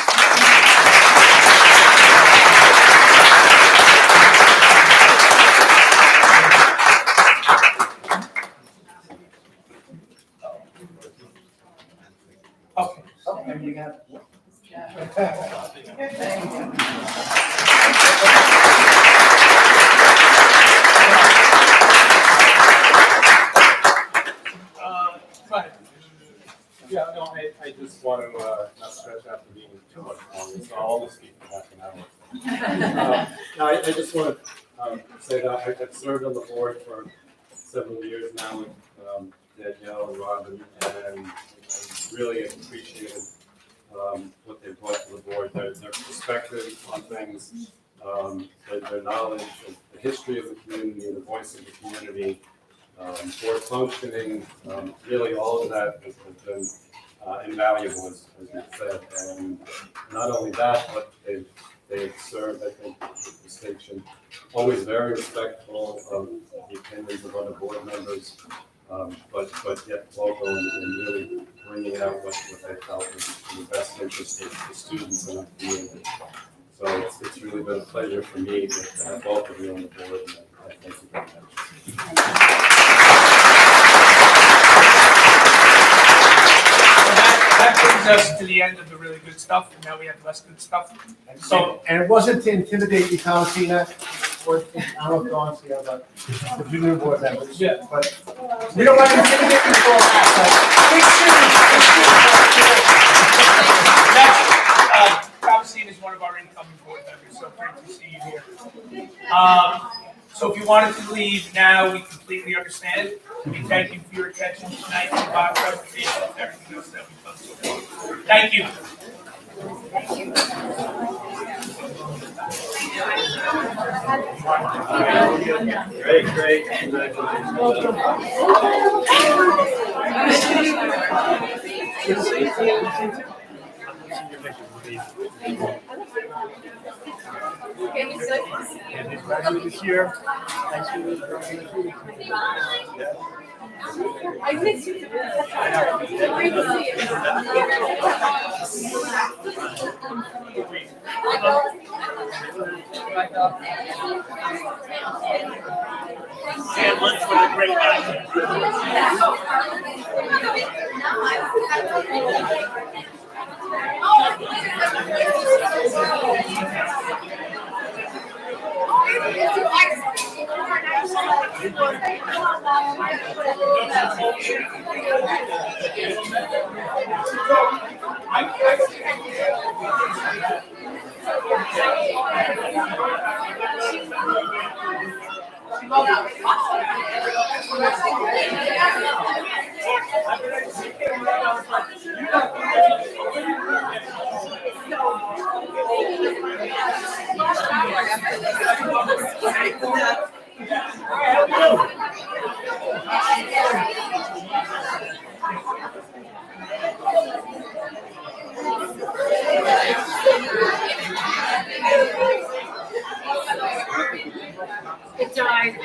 Okay. Okay, you got it. Go ahead. Yeah, no, I just want to not stretch out the meeting too much longer, so I'll only speak for half an hour. No, I just want to say that I've served on the board for several years now with Danielle and Robin, and really appreciated what they brought to the board, their perspective on things, their knowledge of the history of the community, the voice of the community, board functioning, really all of that has been invaluable, as you said. And not only that, but they've served, I think, with distinction, always very respectful of the opinions of other board members, but yet vocal and really bringing out what they felt was in the best interest of the students and the community. So it's really been a pleasure for me to have both of you on the board, and I thank you very much. That brings us to the end of the really good stuff, and now we have less good stuff. So, And it wasn't to intimidate you, Thomasina, or, I don't know if Dawn's here, but the new board members. Yeah. But we don't want to intimidate you for all that, next, Thomasine is one of our incoming board members, so great to see you here. So if you wanted to leave now, we completely understand. We thank you for your attention tonight, to our presentation, and everything else that we've done so far. Thank you. Great. And he's graduated this year. Thanks for this. I miss you. Great to see And lunch was a great night. It died.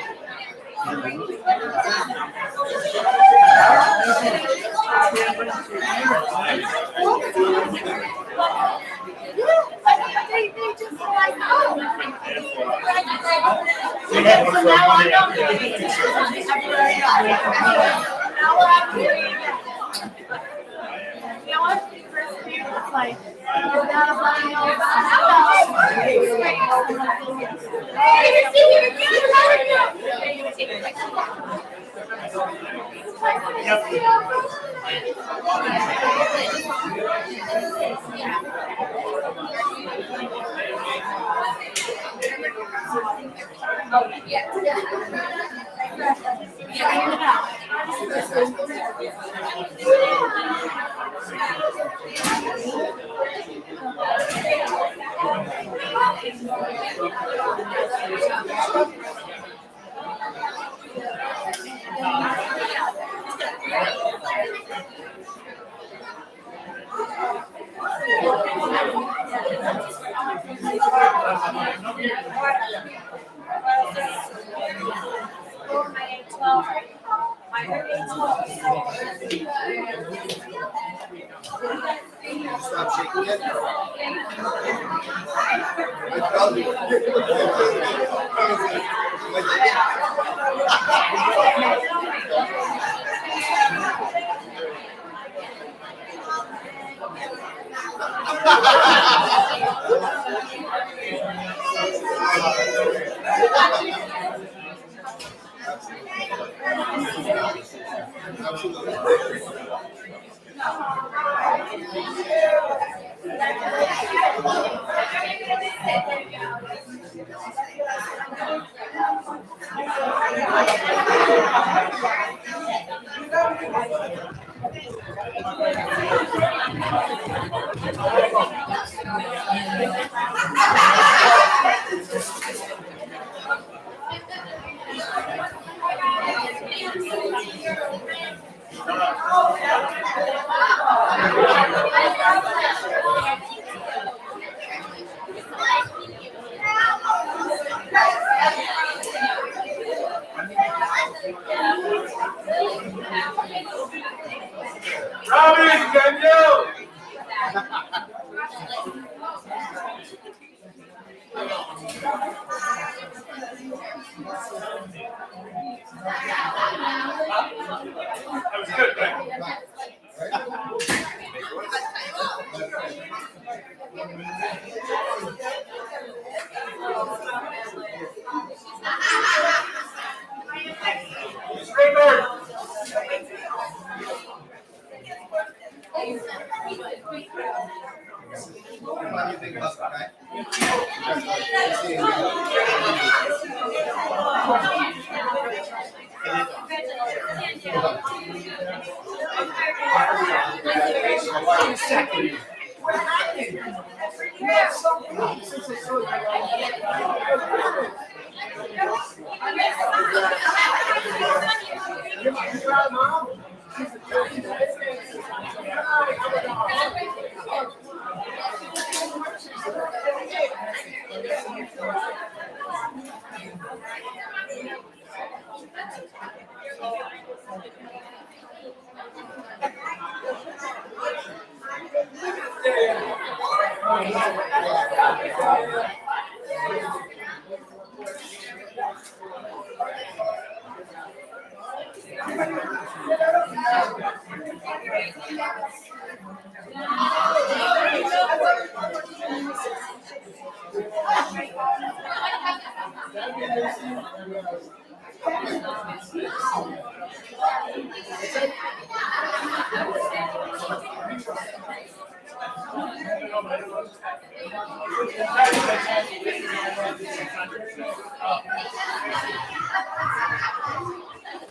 Stop shaking it. I felt it. That was good, right? What do you think about that?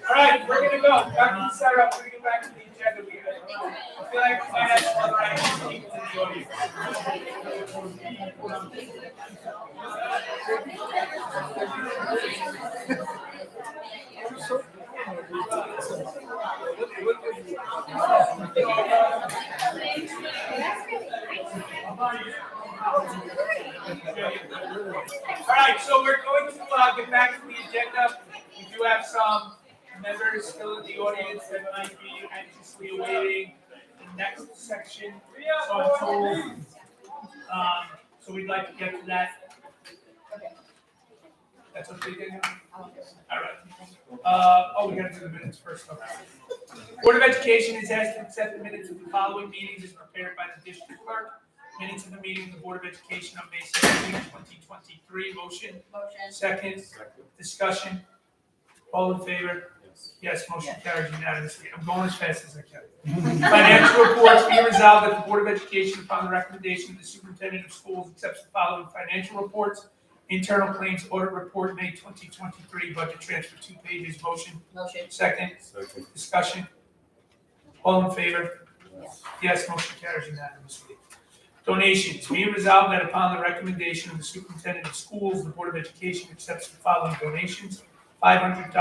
All right, we're gonna go back to the setup. We're gonna get back to the agenda. I feel like we might have some other items to keep to the audience. All right, so we're going to get back to the agenda. We do have some members still in the audience that might be anxiously awaiting the next section. So I'm told, so we'd like to get to that. That's okay, Daniel? All right. We gotta do the minutes first. Okay. Board of Education is asked to accept the minutes of the following meetings as prepared by the district clerk. Minutes of the meeting of the Board of Education on May 17, 2023. Motion, Motion. second, discussion. All in favor? Yes. Yes, motion carries unanimously. I'm going as fast as I can. Financial reports, be resolved that the Board of Education, upon the recommendation of the Superintendent of Schools, accepts the following financial reports. Internal claims audit report, May 2023, budget transfer 2 pages. Motion, Motion. second, Second. discussion. All in favor? Yes. Yes, motion carries unanimously. Donations, be resolved that upon the recommendation of the Superintendent of Schools, the Board of Education accepts the following donations. $500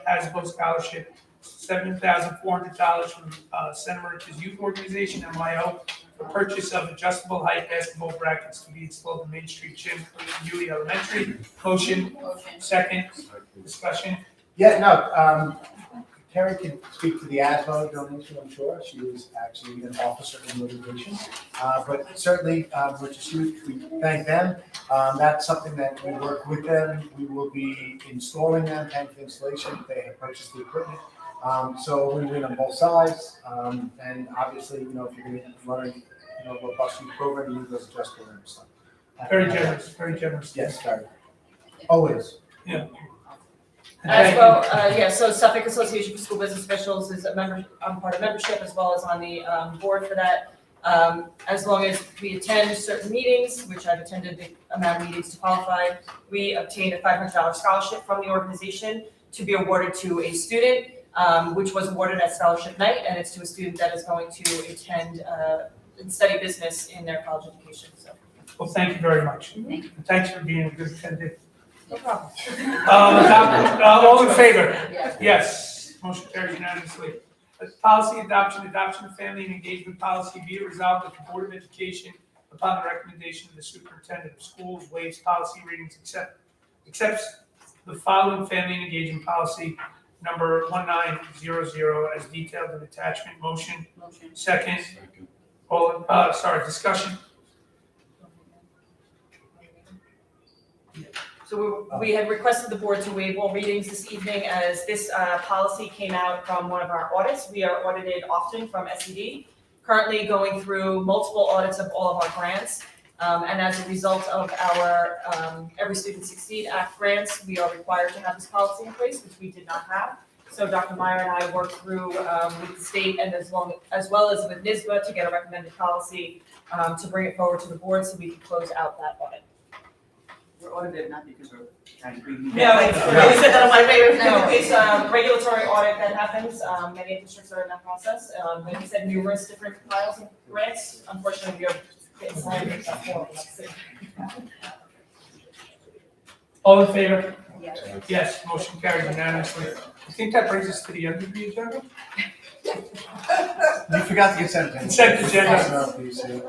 Hasbro Scholarship, $7,400 from Santa Marita's Youth Organization, MYO, for purchase of adjustable height basketball brackets to be installed in Main Street Gym, Yulee Elementary. Motion, Motion. second, discussion. Yeah, no, Terry can speak to the ASBO donation, I'm sure. She was actually an officer in litigation. But certainly, Richard Youth, we thank them. That's something that we work with them. We will be installing them, paying for installation. They have purchased the equipment. So win-win on both sides. And obviously, if you're going to run a robust youth program, you need those adjustable rooms. So, Very generous, very generous. Yes, very. Always. Yeah. As well, so Suffolk Association for School Business Officials is a member, I'm part of membership as well as on the board for that. As long as we attend certain meetings, which I've attended the amount of meetings to qualify, we obtain a $500 scholarship from the organization to be awarded to a student, which was awarded at scholarship night, and it's to a student that is going to attend and study business in their college education. So, Well, thank you very much. And thanks for being a good attendant. no problem. All in favor? Yes. Yes, motion carries unanimously. Policy adoption of family and engagement policy, be it resolved that the Board of Education, upon the recommendation of the Superintendent of Schools, waives policy readings, accepts the following family and engagement policy, number 1900, as detailed in attachment. Motion, Motion. second, Second. discussion. So we had requested the board to waive all readings this evening as this policy came out from one of our audits. We are audited often from SED, currently going through multiple audits of all of our grants. And as a result of our Every Student Succeed Act grants, we are required to have this policy in place, which we did not have. So Dr. Meyer and I worked through with the state and as well as with NISBA to get a recommended policy to bring it forward to the board so we can close out that audit. We're audited not because we're trying to bring. No, it's, you said that on my way, no, it's a regulatory audit that happens, many districts are in that process, like you said, numerous different files and grants, unfortunately, we are getting slammed with that form, that's it. All in favor? Yes. Yes, motion carries unanimously. I think that brings us to the end of the agenda. You forgot the consent agenda. Consent agenda. No, please, yeah.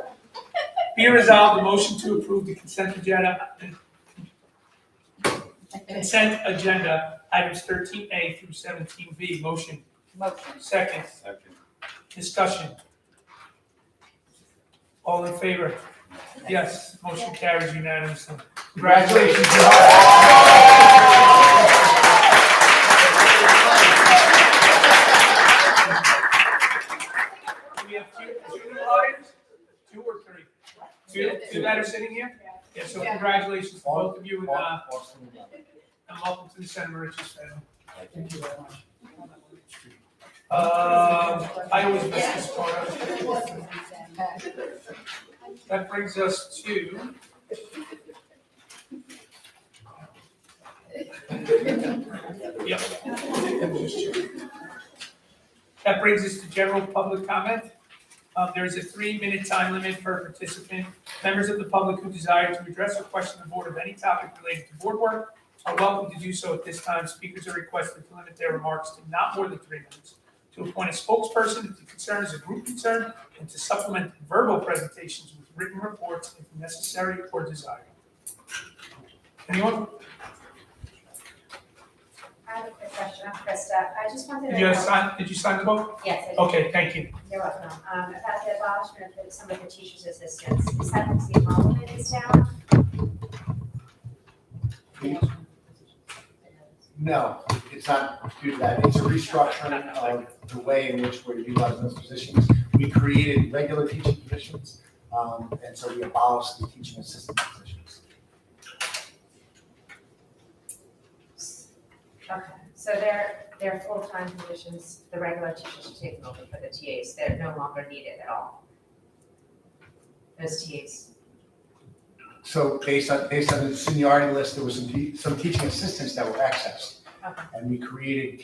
Be resolved, the motion to approve the consent agenda, items 13A through 17B. Motion, Motion. second, Second. discussion. All in favor? Yes, motion carries unanimously. Congratulations. We have two new hires? Two or three? Two that are sitting here? Yeah, so congratulations to both of you and welcome to the Santa Marita's family. Thank you very much. I always miss this part. That brings us to. Yep. That brings us to general public comment. There is a 3-minute time limit per participant. Members of the public who desire to address or question the board of any topic related to board work are welcome to do so at this time. Speakers are requested to limit their remarks to not more than 3 minutes. To appoint a spokesperson if the concern is a group concern, and to supplement verbal presentations with written reports if necessary or desired. Anyone? I have a quick question, I'm Krista. I just wanted to. Did you sign the book? Yes, I did. Okay, thank you. You're welcome. About the abolishment of some of the teachers' assistants. Is that the same problem in this town? No, it's not due to that. It's a restructuring of the way in which we're utilizing those positions. We created regular teaching positions And so we abolished the teaching assistant positions. Okay, so they're full-time positions, the regular teachers are taking over for the TAs, they're no longer needed at all. Those TAs. So based on the seniority list, there was some teaching assistants that were accessed. Okay. And we created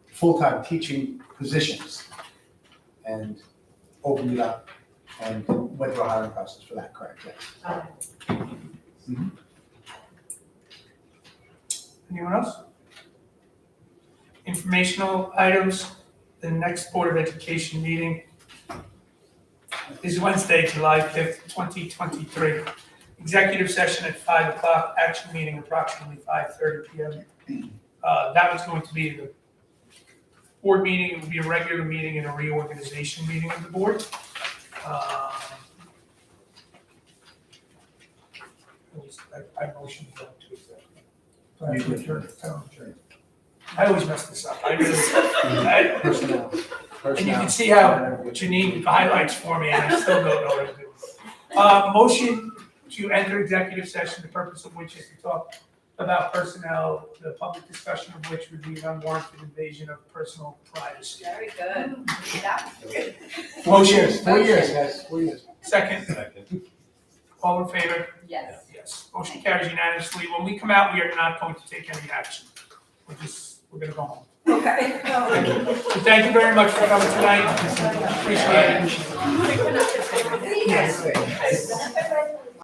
full-time teaching positions and opened it up and went through a hiring process for that, correct, yes. Okay. Anyone else? Informational items, the next Board of Education meeting is Wednesday, July 5th, 2023. Executive session at 5 o'clock, action meeting approximately 5:30 p.m. That was going to be the board meeting, it would be a regular meeting and a reorganization meeting of the board. I motion to go to executive. I always mess this up. Personnel. And you can see how Janine highlights for me, and I still don't know what to do. Motion to enter executive session, the purpose of which is to talk about personnel, the public discussion of which would be an unwarranted invasion of personal privacy. Very good. Yeah. 4 years, 4 years, guys, 4 years. Second, all in favor? Yes. Yes. Motion carries unanimously. When we come out, we are not going to take any action. We're gonna go home. Okay. So thank you very much for coming tonight. Appreciate it. Yes.